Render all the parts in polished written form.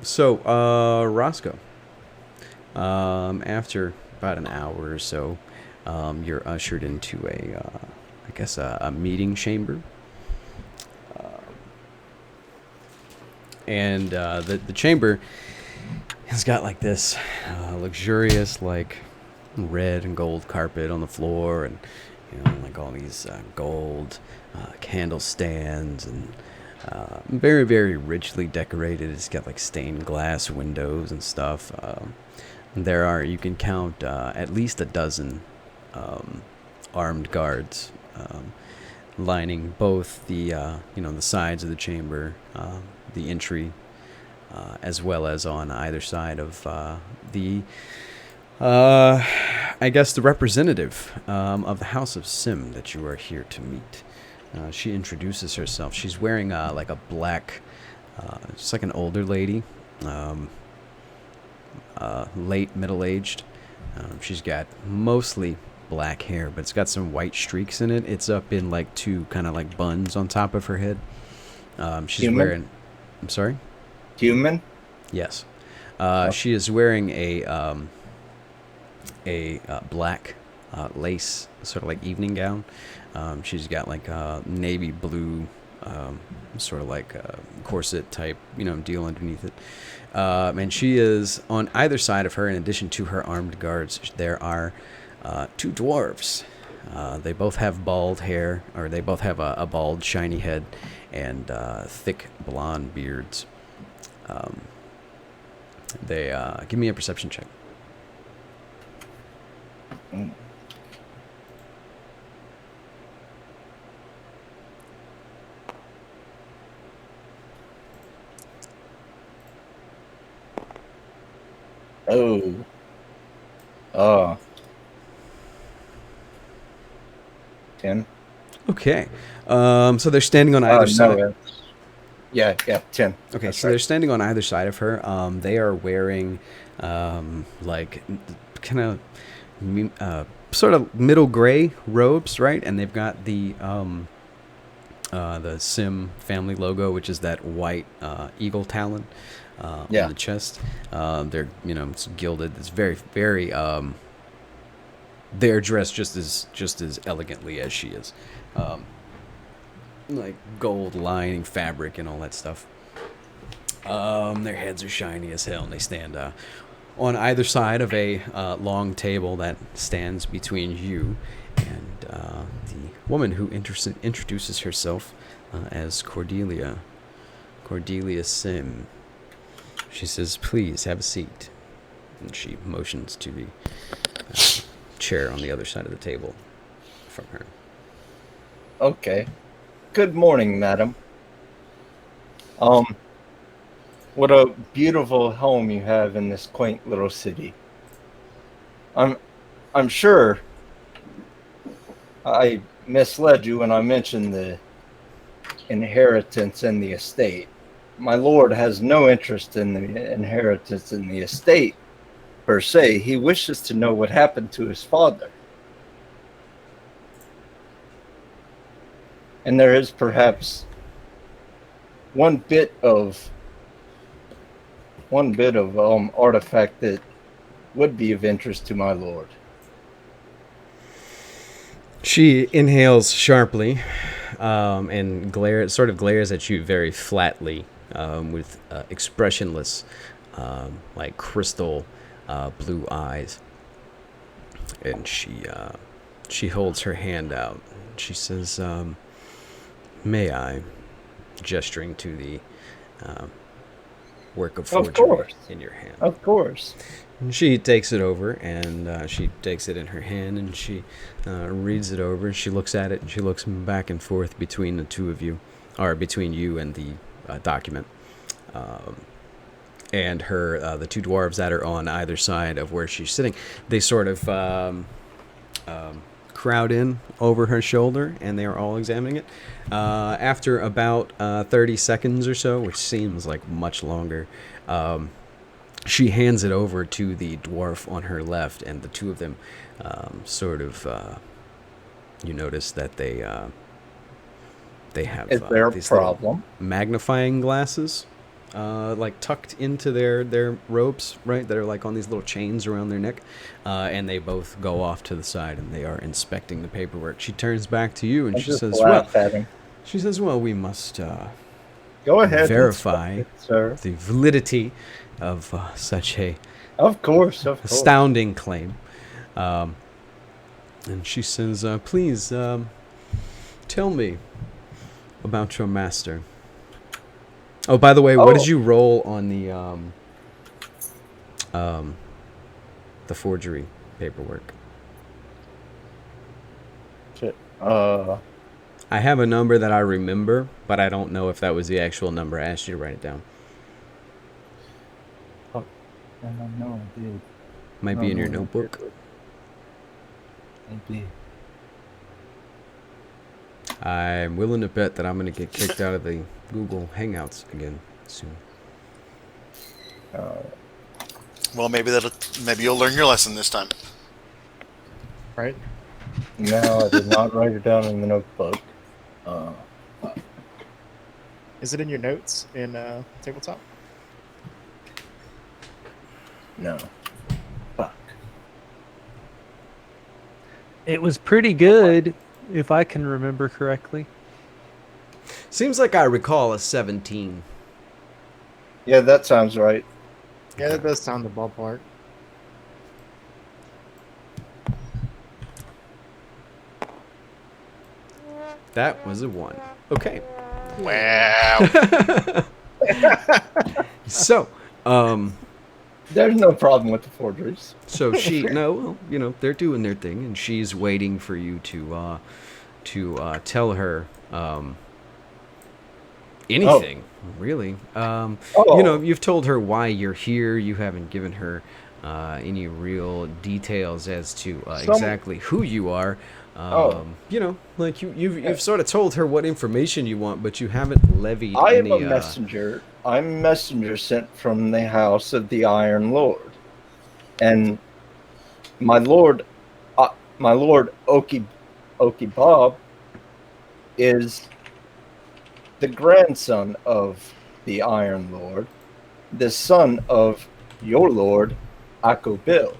So, Roscoe, after about an hour or so, you're ushered into I guess, a meeting chamber. And the chamber has got like this luxurious, like, red and gold carpet on the floor, and like all these gold candle stands, and very, very richly decorated. It's got like stained glass windows and stuff. There are, you can count at least a dozen armed guards lining both the sides of the chamber, the entry, as well as on either side of the I guess the representative of the House of Sim that you are here to meet. She introduces herself. She's wearing like a black, just like an older lady, um, late middle aged. She's got mostly black hair, but it's got some white streaks in it. It's up in like two kind of like buns on top of her head. She's Human? wearing. I'm sorry. Human? Yes. Oh, She is wearing black lace, sort of like evening gown. She's got like a navy blue, sort of like a corset type, deal underneath it. And she is on either side of her. In addition to her armed guards, there are two dwarves. They both have bald hair, or they both have a bald, shiny head, and thick blonde beards. Um, they give me a perception check. mm. Oh, oh, 10. Okay. So they're standing on Oh, either no, side. yeah, 10. Okay, That's so right. they're standing on either side of her. They are wearing like kind of sort of middle gray robes, right? And they've got the Sim family logo, which is that white eagle talon on Yeah, the chest. They're it's gilded. It's very, very. They're dressed just as elegantly as she is, um, like gold lining fabric and all that stuff. Their heads are shiny as hell, and they stand on either side of a long table that stands between you and the woman who introduces herself as Cordelia. Cordelia Sim. She says, "Please have a seat," and she motions to the chair on the other side of the table from her. okay. Good morning, madam. Um, what a beautiful home you have in this quaint little city. I'm I'm sure I misled you when I mentioned the inheritance and the estate. My lord has no interest in the inheritance in the estate per se. He wishes to know what happened to his father. And there is perhaps one bit of artifact that would be of interest to my lord. She inhales sharply, and sort of glares at you very flatly, with expressionless, like crystal blue eyes. And she holds her hand out. She says, "May I?" gesturing to the uh, work of Of forgery course, in your hand. of course. And she takes it over, and she takes it in her hand, and she reads it over. She looks at it, and she looks back and forth between the two of you, or between you and the document. Um, and the two dwarves that are on either side of where she's sitting, they sort of crowd in over her shoulder, and they are all examining it. After about 30 seconds or so, which seems like much longer, she hands it over to the dwarf on her left, and the two of them sort of, you notice that they Is have there a these little problem? magnifying glasses like tucked into their ropes, right? That are like on these little chains around their neck, and they both go off to the side and they are inspecting the paperwork. She turns back to you and I she just says, "Well, laugh at him. we must Go ahead, verify inspect it, sir. the validity of such a Of course, of course. astounding claim." And she says, "Please tell me about your master." Oh, by the way, what did Oh. you roll on the forgery paperwork? Shit. I have a number that I remember, but I don't know if that was the actual number. I asked you to write it down. I don't know, dude. Might be in your notebook. Maybe. I'm willing to bet that I'm going to get kicked out of the Google Hangouts again soon. Well, maybe you'll learn your lesson this time. Right? No, I did not write it down in the notebook. Is it in your notes in tabletop? No. Fuck. It was pretty good, if I can remember correctly. Seems like I recall a 17. Yeah, that sounds right. Yeah, that does sound the ballpark. That was a 1. Okay. Wow. So, There's no problem with the forgeries. so she they're doing their thing, and she's waiting for you to tell her anything, really. You've told her why you're here. You haven't given her any real details as to exactly who you are. You've sort of told her what information you want, but you haven't levied I am any. a messenger. I'm a messenger sent from the house of the Iron Lord, and my lord Oki Bob is the grandson of the Iron Lord, the son of your lord Akko Bill,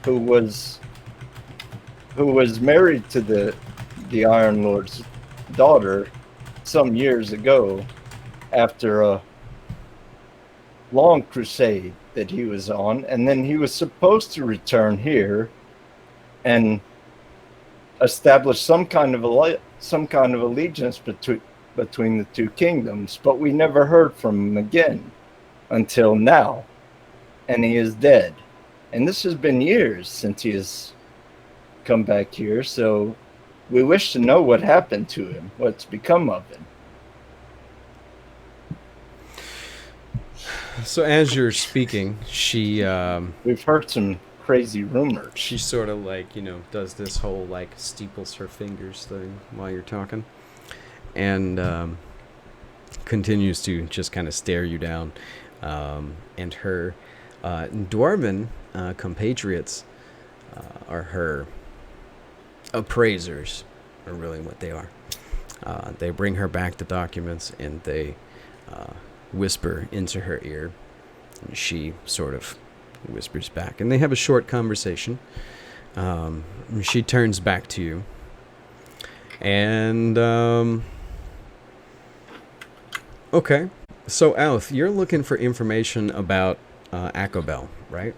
who was married to the Iron Lord's daughter some years ago after a long crusade that he was on, and then he was supposed to return here and establish some kind of allegiance between the two kingdoms, but we never heard from him again until now, and he is dead. And this has been years since he has come back here, so we wish to know what happened to him, what's become of him. So as you're speaking, she We've heard some crazy rumors. she sort of does this whole steeples her fingers thing while you're talking, and continues to just kind of stare you down. And her dwarven compatriots are her appraisers, are really what they are. They bring her back the documents and they whisper into her ear, and she sort of whispers back, and they have a short conversation. She turns back to you, and okay, so Alf, you're looking for information about Akobel, right?